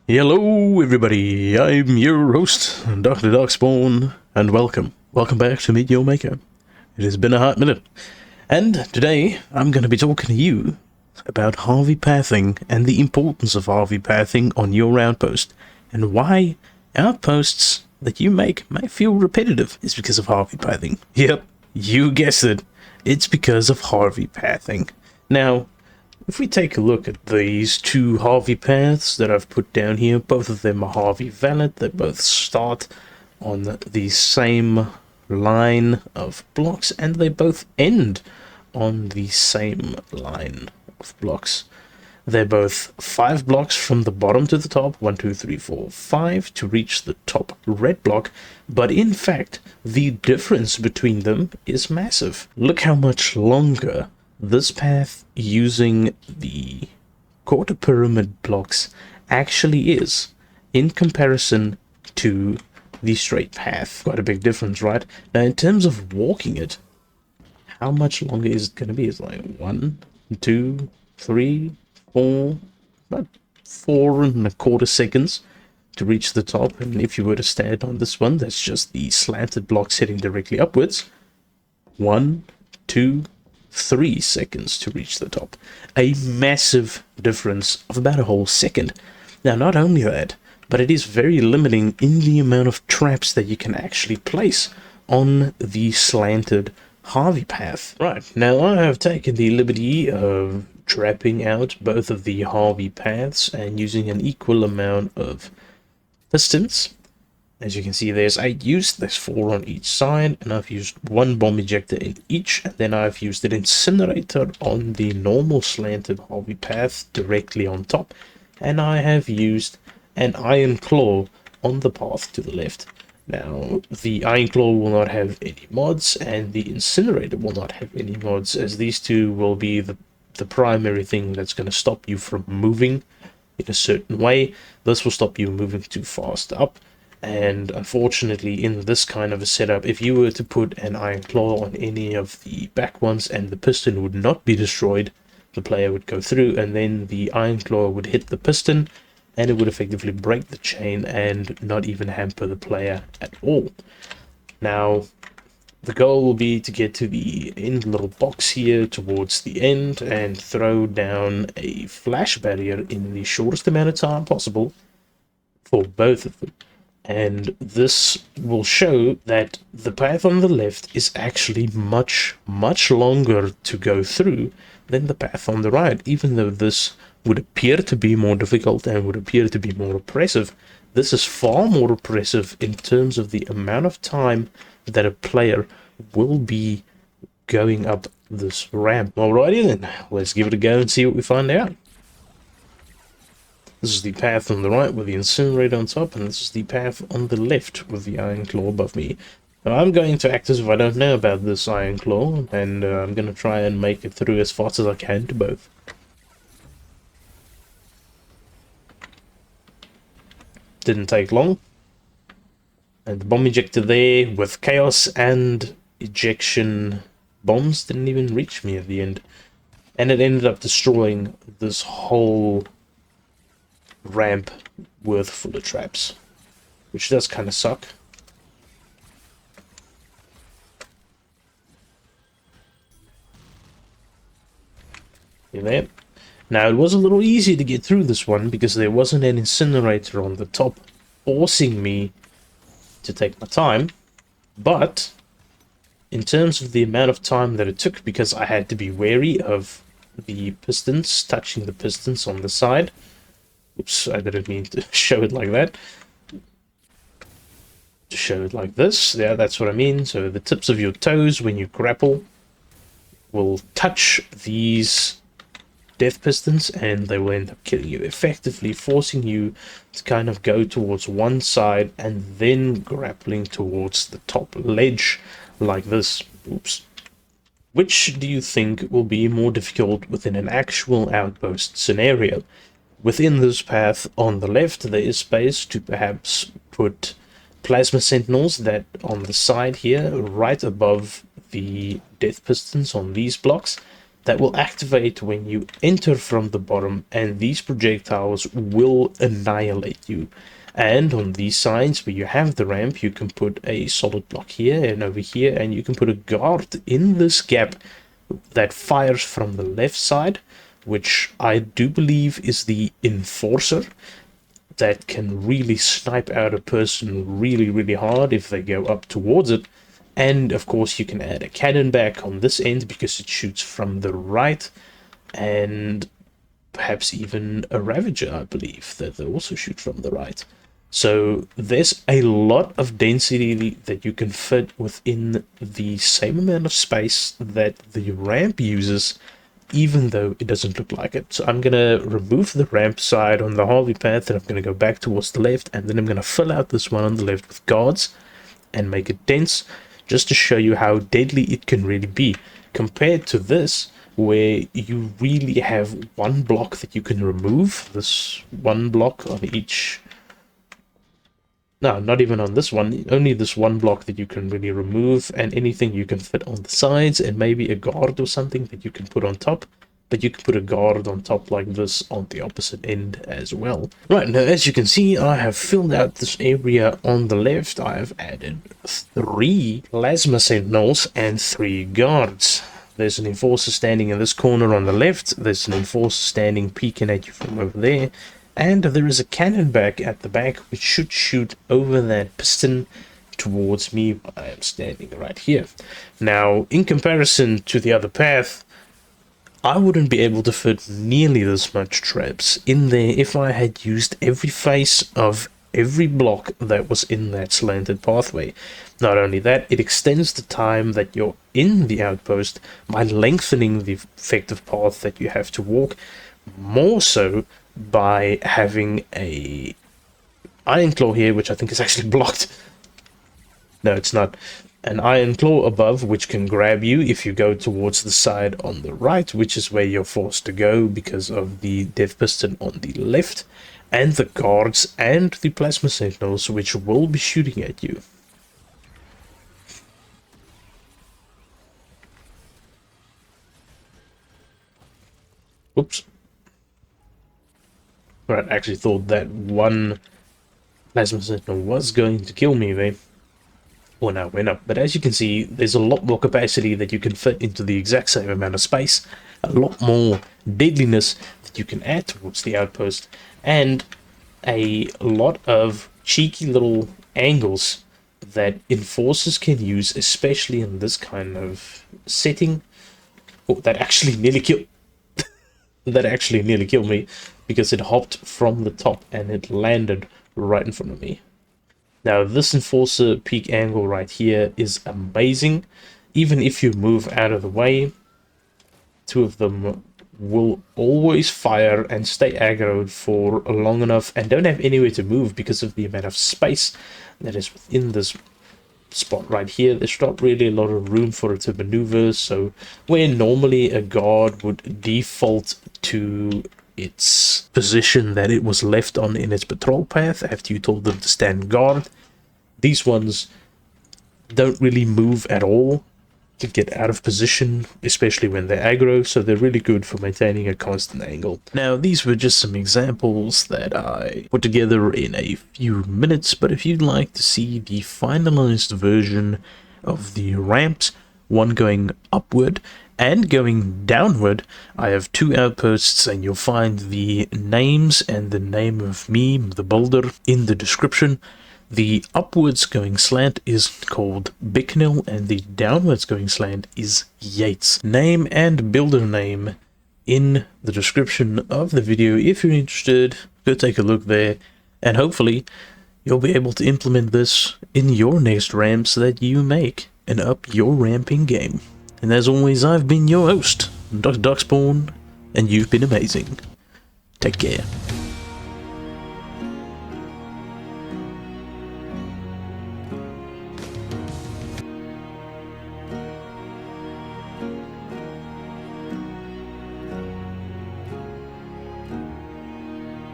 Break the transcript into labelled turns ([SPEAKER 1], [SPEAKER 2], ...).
[SPEAKER 1] Hello everybody, I'm your host, Dr Darkspawn, and welcome. Welcome back to Meet Your Maker. It has been a hot minute. And today, I'm going to be talking to you about Harvey pathing and the importance of Harvey pathing on your outpost, and why outposts that you make may feel repetitive is because of Harvey pathing. Yep, you guessed it. It's because of Harvey pathing. Now, if we take a look at these two Harvey paths that I've put down here, both of them are Harvey valid. They both start on the same line of blocks, and they both end on the same line of blocks. They're both 5 blocks from the bottom to the top, 1, 2, 3, 4, 5, to reach the top red block, but in fact, the difference between them is massive. Look how much longer this path using the quarter pyramid blocks actually is in comparison to the straight path. Quite a big difference, right? Now, in terms of walking it, how much longer is it going to be? It's like 1, 2, 3, 4, about 4.25 seconds to reach the top. And if you were to stand on this one, that's just the slanted blocks heading directly upwards. 1, 2, 3 seconds to reach the top. A massive difference of about a whole second. Now, not only that, but it is very limiting in the amount of traps that you can actually place on the slanted Harvey path. Right, now I have taken the liberty of trapping out both of the Harvey paths and using an equal amount of pistons. As you can see, there's 8 used, there's 4 on each side, and I've used 1 bomb ejector in each, and then I've used an incinerator on the normal slanted Harvey path directly on top, and I have used an iron claw on the path to the left. Now, the iron claw will not have any mods, and the incinerator will not have any mods, as these two will be the primary thing that's going to stop you from moving in a certain way. This will stop you moving too fast up. And unfortunately, in this kind of a setup, if you were to put an iron claw on any of the back ones and the piston would not be destroyed, the player would go through and then the iron claw would hit the piston and it would effectively break the chain and not even hamper the player at all. Now, the goal will be to get to the end little box here towards the end and throw down a flash barrier in the shortest amount of time possible for both of them. And this will show that the path on the left is actually much longer to go through than the path on the right. Even though this would appear to be more difficult and would appear to be more oppressive, this is far more oppressive in terms of the amount of time that a player will be going up this ramp. Alrighty then, let's give it a go and see what we find out. This is the path on the right with the incinerator on top, and this is the path on the left with the iron claw above me. Now, I'm going to act as if I don't know about this iron claw, and I'm going to try and make it through as fast as I can to both. Didn't take long. And the bomb ejector there with chaos and ejection bombs didn't even reach me at the end. And it ended up destroying this whole ramp with full of traps, which does kind of suck. See there? Now, it was a little easy to get through this one because there wasn't an incinerator on the top forcing me to take my time, but in terms of the amount of time that it took, because I had to be wary of the pistons touching the pistons on the side. Oops, I didn't mean to show it like that. To show it like this. Yeah, that's what I mean. So the tips of your toes when you grapple will touch these death pistons and they will end up killing you, effectively forcing you to kind of go towards one side and then grappling towards the top ledge like this. Oops. Which do you think will be more difficult within an actual outpost scenario? Within this path on the left, there is space to perhaps put plasma sentinels that on the side here, right above the death pistons on these blocks, that will activate when you enter from the bottom, and these projectiles will annihilate you. And on these sides where you have the ramp, you can put a solid block here and over here, and you can put a guard in this gap that fires from the left side, which I do believe is the enforcer, that can really snipe out a person really, really hard if they go up towards it. And of course you can add a cannon back on this end because it shoots from the right, and perhaps even a Ravager, I believe, that they also shoot from the right. So there's a lot of density that you can fit within the same amount of space that the ramp uses, even though it doesn't look like it. So I'm going to remove the ramp side on the Harley path, and I'm going to go back towards the left, and then I'm going to fill out this one on the left with guards and make it dense, just to show you how deadly it can really be, compared to this, where you really have one block that you can remove. This one block on each... No, not even on this one. Only this one block that you can really remove, and anything you can fit on the sides, and maybe a guard or something that you can put on top. But you can put a guard on top like this on the opposite end as well. Right, now as you can see, I have filled out this area on the left. I have added 3 plasma sentinels and 3 guards. There's an enforcer standing in this corner on the left. There's an enforcer standing peeking at you from over there. And there is a cannon back at the back which should shoot over that piston towards me. I am standing right here. Now, in comparison to the other path, I wouldn't be able to fit nearly this much traps in there if I had used every face of every block that was in that slanted pathway. Not only that, it extends the time that you're in the outpost by lengthening the effective path that you have to walk, more so by having a iron claw here, which I think is actually blocked. No, it's not. An iron claw above, which can grab you if you go towards the side on the right, which is where you're forced to go because of the death piston on the left, and the guards and the plasma sentinels, which will be shooting at you. Oops. Right, I actually thought that one plasma sentinel was going to kill me there. Well, now went up, but as you can see, there's a lot more capacity that you can fit into the exact same amount of space, a lot more deadliness that you can add towards the outpost, and a lot of cheeky little angles that enforcers can use, especially in this kind of setting. Oh, that actually nearly killed that actually nearly killed me, because it hopped from the top and it landed right in front of me. Now, this enforcer peak angle right here is amazing. Even if you move out of the way, 2 of them will always fire and stay aggroed for long enough and don't have anywhere to move because of the amount of space that is within this spot right here. There's not really a lot of room for it to maneuver, so where normally a guard would default to its position that it was left on in its patrol path after you told them to stand guard, these ones don't really move at all to get out of position, especially when they're aggro, so they're really good for maintaining a constant angle. Now, these were just some examples that I put together in a few minutes, but if you'd like to see the finalized version of the ramps, one going upward and going downward, I have 2 outposts, and you'll find the names and the name of me, the builder, in the description. The upwards going slant is called Bicknell, and the downwards going slant is Yates. Name and builder name in the description of the video. If you're interested, go take a look there, and hopefully you'll be able to implement this in your next ramps that you make and up your ramping game. And as always, I've been your host, Dr Darkspawn, and you've been amazing. Take care.